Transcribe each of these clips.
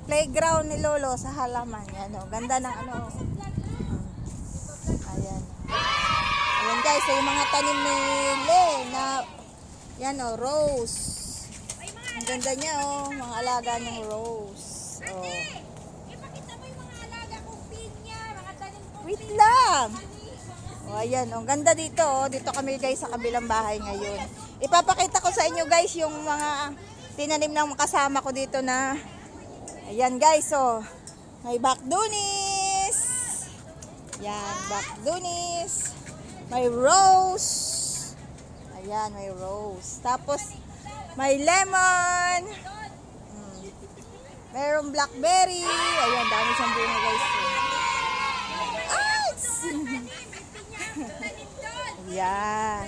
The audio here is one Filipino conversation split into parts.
playground ni Lolo sa halaman. Yan o, ganda ng ano. Ayan. Ayan guys, so yung mga tanim ni Le na, yan o, rose. Ang ganda niya o, mga alaga ng rose. O. Ipakita mo yung mga alaga kong pinya, mga tanim kong Wait lang. O, ayan o, ganda dito o. Dito kami guys sa kabilang bahay ngayon. Ipapakita ko sa inyo guys yung mga tinanim ng kasama ko dito na, ayan guys o. May bakdunis. Yan, bakdunis. May rose. Ayan, may rose. Tapos, may lemon. Mayroong blackberry. Ayan, dami siyang bunga guys. Ayan.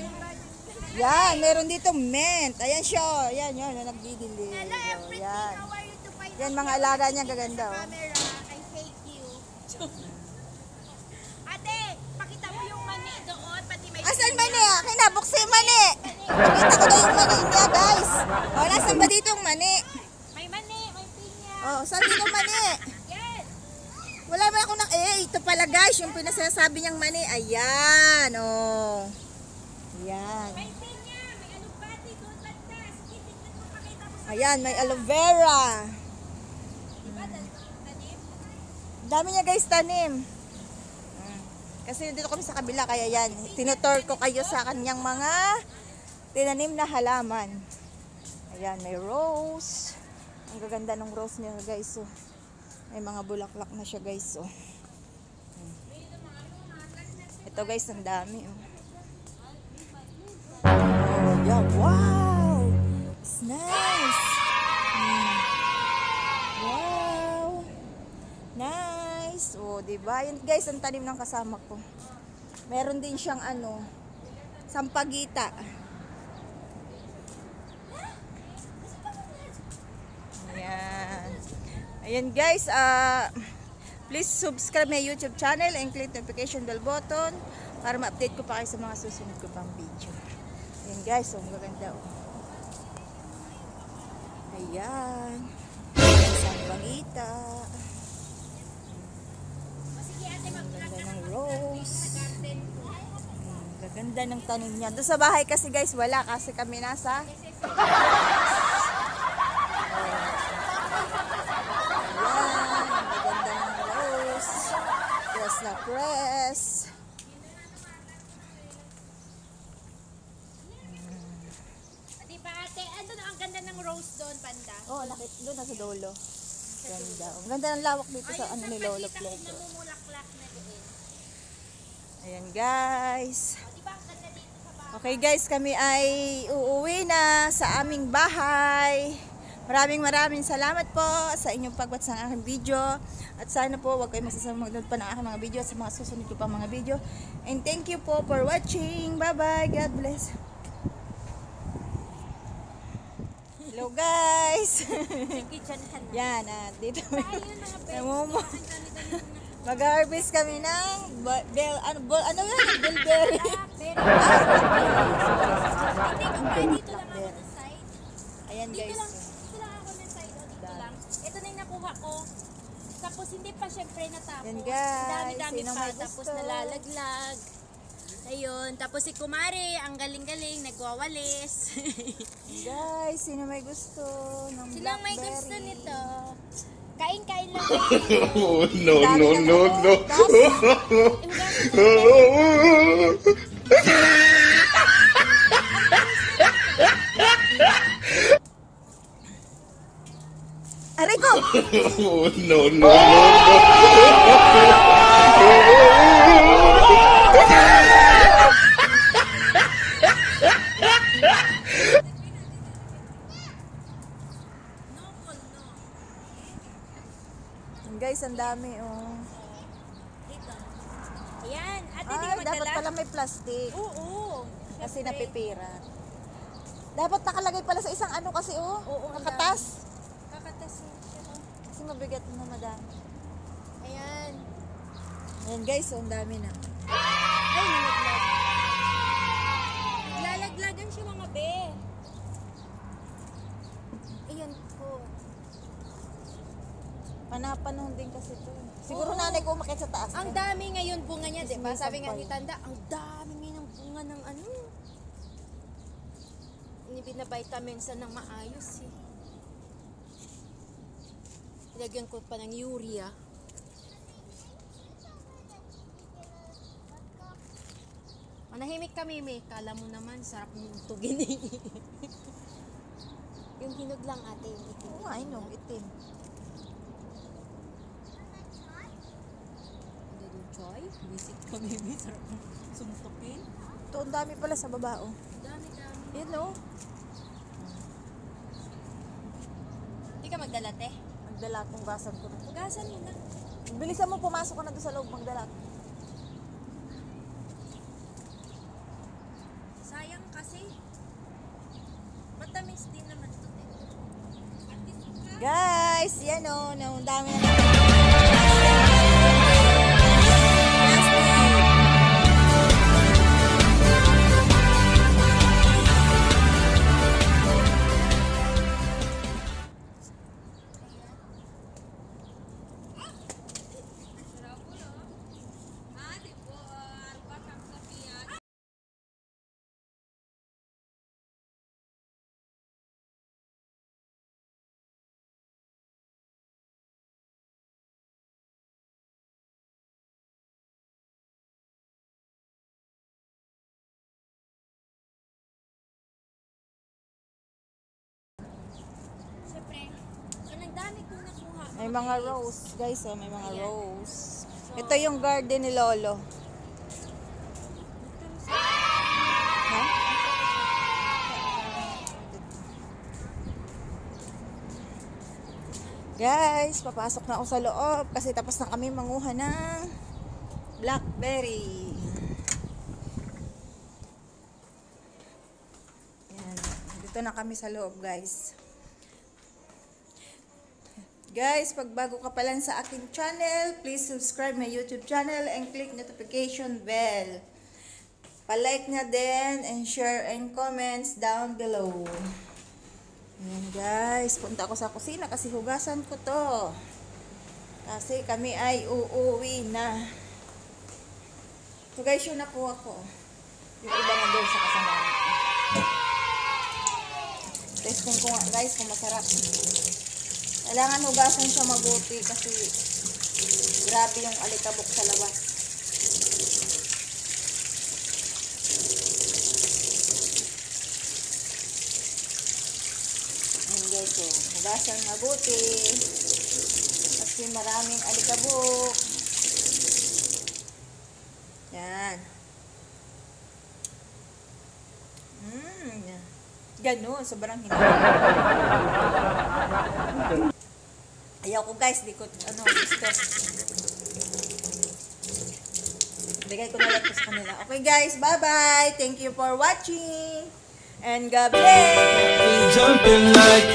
Yan, meron dito mint. Ayan siya. Ayan, yun, nagdidilig. Ayan. Yan, mga alaga niya gaganda. Oh. I hate you. Ate, pakita mo yung mani doon, pati may Asan mani? Kinabuksi mani. Pakita ko na yung mani niya guys. O, nasan ba dito yung mani? may mani, may pinya. O, saan dito mani? Yes. Wala ba ako ng, ito pala guys, yung pinasasabi niyang mani. Ayan, o. Ayan. May pinya, may alubati doon banda. Sige, tignan mo, pakita mo sa Ayan, may aloe vera. iba, tanim. Dami niya guys tanim. Kasi dito kami sa kabila, kaya yan. Tinutor ko kayo sa kanyang mga tinanim na halaman. Ayan, may rose. Ang gaganda ng rose niya guys. So, may mga bulaklak na siya guys. So. Ito guys, ang dami. Oh. Yeah, wow! It's nice! Wow! Nice! Oh, diba? Yan guys, ang tanim ng kasama ko. Meron din siyang ano, sampagita. Ayan. Ayan guys, please subscribe my YouTube channel and click notification bell button para ma-update ko pa kayo sa mga susunod ko pang video. Ayan guys, ang gaganda oh. Ayan. Sampagita. Sige, ate, Ganda ng rose. Gaganda ng tanim niya. Doon sa bahay kasi guys, wala kasi kami nasa. Ayan, gaganda ng rose. Press na press. Di ba ate, ano na ang ganda ng rose doon, banda? Oh, nakit doon nasa dulo. Ganda. Ang ganda ng lawak dito sa ano ni Lolo Plego. Namumulaklak na doon. Ayan guys. Di ba ang ganda dito sa bahay? Okay guys, kami ay uuwi na sa aming bahay. Maraming salamat po sa inyong pag-watch ng aking video. At sana po huwag kayo masasamang mag-download pa ng aking mga video at sa mga susunod ko pang mga video. And thank you po for watching. Bye bye. God bless. Hello guys. Kitchen ka na. Yan, dito. Ayun, mga Namumo. Mag-harvest kami ng bilberry. Hindi ko pa, dito lang ako ng side. Ayan Dito guys. lang ako ng side. Dito lang. Ito na yung nakuha ko. Tapos hindi pa syempre natapos. Yan, guys. Dami-dami Sino pa. may Tapos gusto? nalalaglag. Ayun. Tapos si Kumare, ang galing-galing, nagwawalis. Guys, sino may gusto ng Silang may blackberry? gusto nito. Kain-kain lang. Oh, no, no, no, no. Aray ko! Oh, no, no, no, Guys, ang dami oh. Dito. Ayan. Ate, di Ay, ka dapat magdala? pala may plastic. Oo. Kasi Syempre. napipira. Dapat nakalagay pala sa isang ano kasi oh. Oo, ang Nakatas. Kakatasin siya. Oh. Kasi mabigat na madami. Ayan. Ayan guys, oh, ang dami na. Ay, nalaglag. Lalaglagan siya mga be. Ayan po. Panapanahon din kasi ito. Siguro Oo. nanay ko umakit sa taas. Ang dami ngayon bunga niya, di ba? May Sabi nga sampal. ni Tanda, ang dami ngayon ng bunga ng ano. Hindi binavitamins ng maayos eh. Ilagyan ko pa ng urea. Manahimik kami, Mimi. Kala mo naman, sarap mong tugin eh. Yung hinog lang ate, yung itim. Oo, I know, itim. Doon choy, visit kami, Mimi. Sarap mong suntukin. Ito, ang dami pala sa baba, oh. Dami. Yan, oh. Hindi ka magdala, te. Magdala akong gasan ko. Hugasan mo na. Bilisan mo, pumasok ka na doon sa loob, magdala. Sayang kasi. Matamis din naman ito. Guys, yan, oh. Ang dami na. Siyempre, ang dami kong nakuha. May mga rose, guys, oh. May mga Ayan. rose. Ito yung garden ni Lolo. Ha? Guys, papasok na ako sa loob kasi tapos na kami manguha ng blackberry. Yan. Dito na kami sa loob, guys. Guys, pag bago ka pa lang sa aking channel, please subscribe my YouTube channel and click notification bell. Pa-like na din and share and comments down below. Ayan guys, punta ako sa kusina kasi hugasan ko to. Kasi kami ay uuwi na. So guys, yun nakuha ko. Yung iba na doon sa kasama. Testing ko nga guys kung masarap. Kailangan hugasan siya mabuti kasi grabe yung alikabok sa labas. Ayan guys, so, hugasan mabuti kasi maraming alikabok. Yan. Ganun, sobrang hindi. Ayaw ko guys, di ko, gusto. Bigay ko na lang po sa kanila. Okay guys, bye-bye. Thank you for watching. And God bless. Jumping like